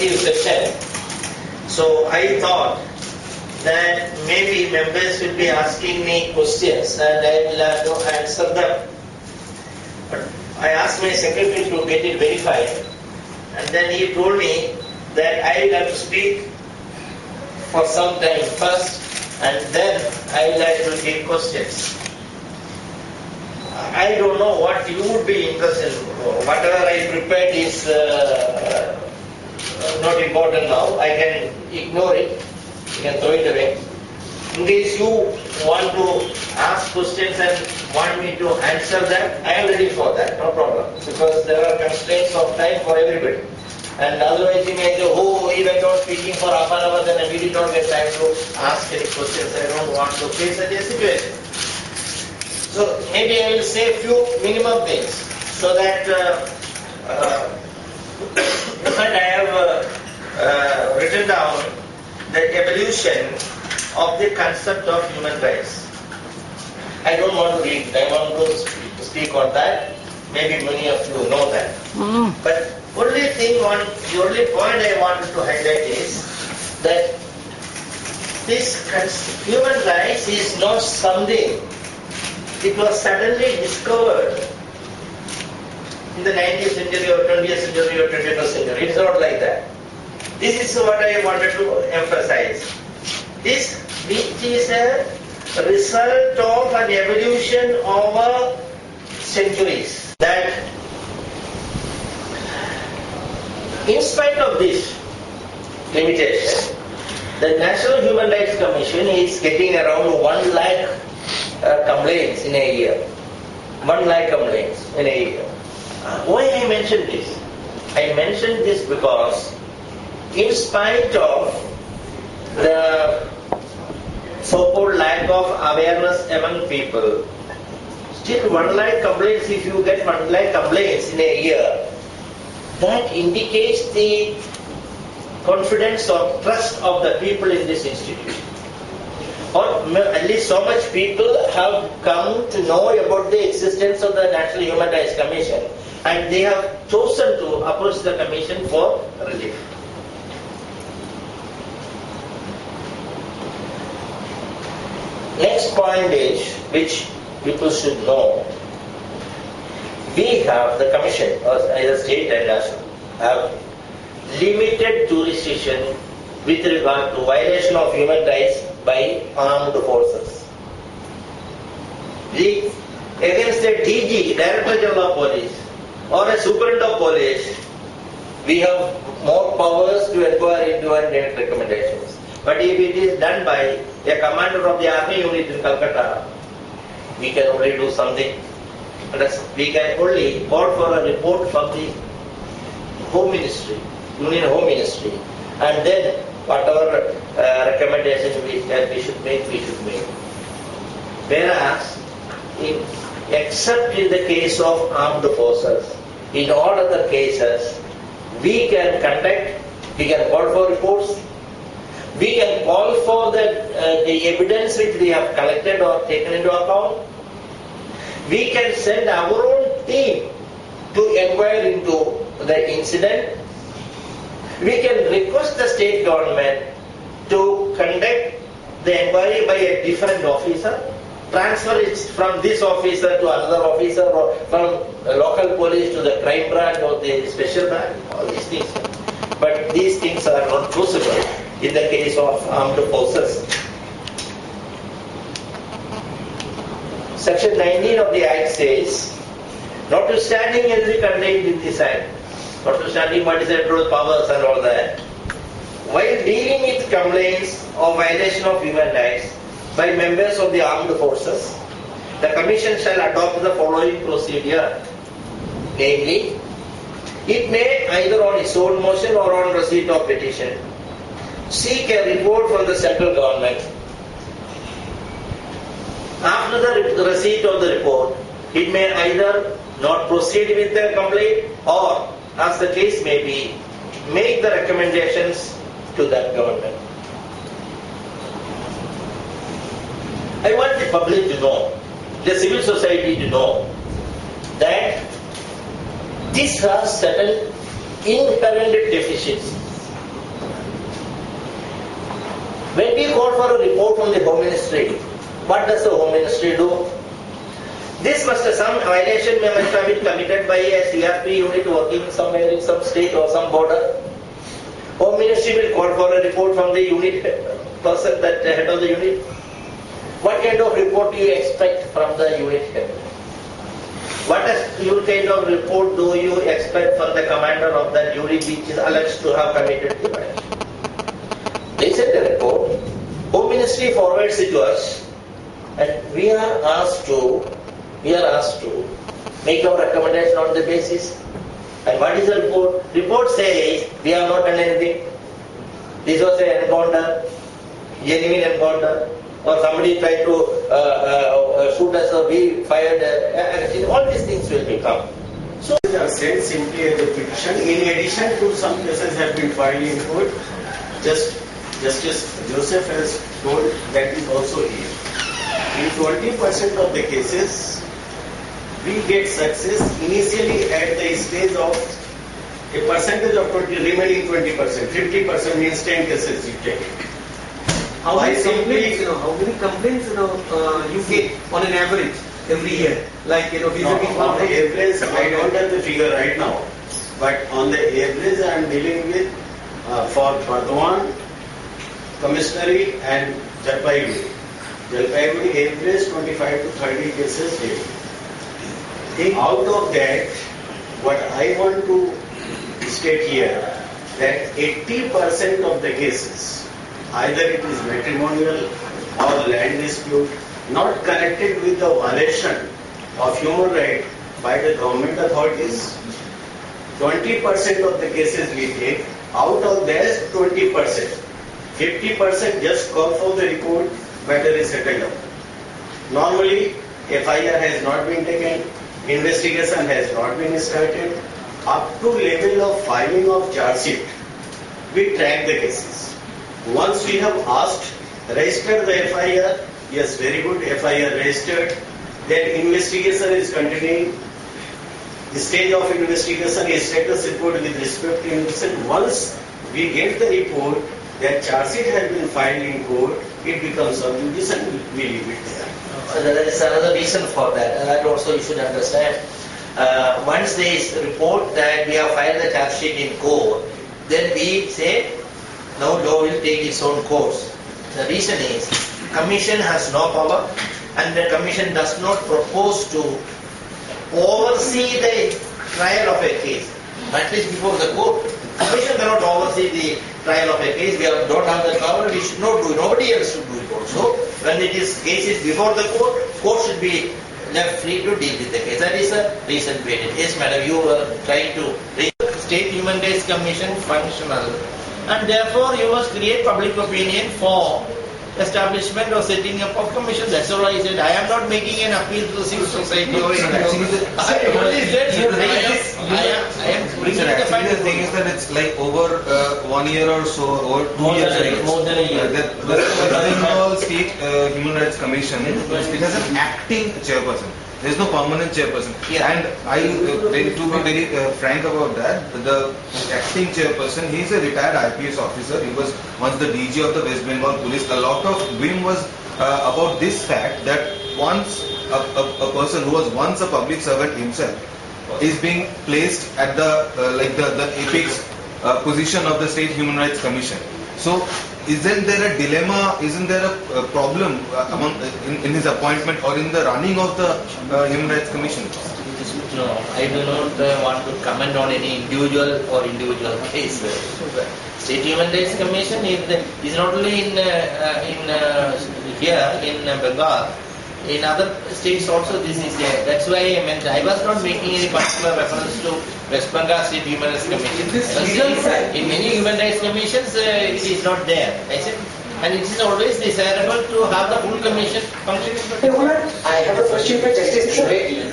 informative session. So I thought that maybe members will be asking me questions and I will have to answer them. But I asked my secretary to get it verified, and then he told me that I will have to speak for some time first, and then I will have to take questions. I don't know what you would be interested in. Whatever I prepared is not important now. I can ignore it. You can throw it away. In case you want to ask questions and want me to answer them, I am ready for that. No problem. Because there are constraints of time for everybody. And otherwise you may say, oh, he went on speaking for half an hour, then we did not get time to ask any questions. I don't want to face such a situation. So maybe I will say a few minimum things so that in fact I have written down the evolution of the concept of human rights. I don't want to read it. I want to speak on that. Maybe many of you know that. But the only point I wanted to highlight is that this human rights is not something. It was suddenly discovered in the 19th century or 20th century or 21st century. It's not like that. This is what I wanted to emphasize. This which is a result of an evolution over centuries. That in spite of this limitation, the National Human Rights Commission is getting around 1 lakh complaints in a year. 1 lakh complaints in a year. Why I mentioned this? I mentioned this because in spite of the so-called lack of awareness among people, still 1 lakh complaints, if you get 1 lakh complaints in a year, that indicates the confidence or trust of the people in this institution. Or at least so much people have come to know about the existence of the National Human Rights Commission, and they have chosen to approach the Commission for relief. Next point is, which people should know, we have, the Commission, either state and national, have limited jurisdiction with regard to violation of human rights by armed forces. Against a DG, Director General of Police, or a Superintendent of Police, we have more powers to inquire into and make recommendations. But if it is done by a commander of the army unit in Calcutta, we can only do something. We can only call for a report from the Home Ministry, Union Home Ministry, and then whatever recommendations we should make. Whereas, except in the case of armed forces, in all other cases, we can call for reports, we can call for the evidence which we have collected or taken into account, we can send our own team to inquire into the incident. We can request the state government to conduct the inquiry by a different officer, transfer it from this officer to another officer, or from the local police to the crime branch or the special branch, all these things. But these things are not possible in the case of armed forces. Section 19 of the Act says, notwithstanding anything contained in this Act, notwithstanding what is the powers and all that, while dealing with complaints of violation of human rights by members of the armed forces, the Commission shall adopt the following procedure. Namely, it may either on its own motion or on receipt of petition seek a report from the central government. After the receipt of the report, it may either not proceed with the complaint or, as the case may be, make the recommendations to that government. I want the public to know, the civil society to know, that this has certain inherent deficiencies. called for a report from the Home Ministry. What does the Home Ministry do? Some violation must have been committed by a CRP unit working somewhere in some state or some border. Home Ministry will call for a report from the unit person, that head of the unit. What kind of report do you expect from the unit head? What kind of report do you expect from the commander of that unit which is alleged to have committed the violation? They send a report. Home Ministry forwards it to us, and we are asked to make our recommendation on the basis. And what is the report? Report says we have not done anything. This was an encounter, genuine encounter, or somebody tried to shoot us, or we fired. All these things will become. So they are sent simply as a petition. In addition to some cases have been filed in court. Justice Joseph has told that is also here. In 20% of the cases, we get success initially at the stage of a percentage of 20, remaining 20%. 50% means 10 cases you take. How many complaints you get on an average every year? Like on the average, I don't have the figure right now, but on the average I am dealing with for Bardwan, Commissary and Jalpaiguri. Jalpaiguri average 25 to 30 cases daily. Out of that, what I want to state here, that 80% of the cases, either it is matrimonial or land dispute, not connected with the violation of human rights by the government authorities. 20% of the cases we take, out of that 20%, 50% just call for the report, matter is settled down. Normally, FIR has not been taken, investigation has not been started. Up to level of filing of charge sheet, we track the cases. Once we have asked, register the FIR, yes, very good, FIR registered, then investigation is continuing. The stage of investigation is status report with respect to investigation. Once we get the report that charge sheet has been filed in court, it becomes sub judice and we leave it there. There is another reason for that, that also you should understand. Once there is a report that we have filed the charge sheet in court, then we say, now law will take its own course. The reason is, Commission has no power, and the Commission does not propose to oversee the trial of a case, at least before the court. Commission cannot oversee the trial of a case. We don't have the power. We should not do it. Nobody else should do it also. When it is cases before the court should be left free to deal with the case. That is a reason behind it. Yes, madam, you were trying to raise the State Human Rights Commission functional, and therefore you must create public opinion for establishment or setting up of commission. That's all I said. I am not making an appeal to the civil society or anything. I am bringing the fact. The thing is that it's like over 1 year or so, or 2 years. More than a year. The Bengal State Human Rights Commission, it has an acting chairperson. There is no permanent chairperson. Yeah. And to be very frank about that, the acting chairperson, he is a retired IPS officer. He was once the DG of the West Bengal Police. A lot of whim was about this fact that once a person who was once a public servant himself is being placed at the the apex position of the State Human Rights Commission. So, isn't there a dilemma? Isn't there a problem in his appointment or in the running of the Human Rights Commission? No, I do not want to comment on any individual case. State Human Rights Commission is not only in here in Bengal. In other states also this is there. That's why I mentioned. I was not making any particular reference to West Bengal State Human Rights Commission. In many human rights commissions, it is not there. I said, and it is always desirable to have the full commission functioning. I have a question for Justice Trivedi.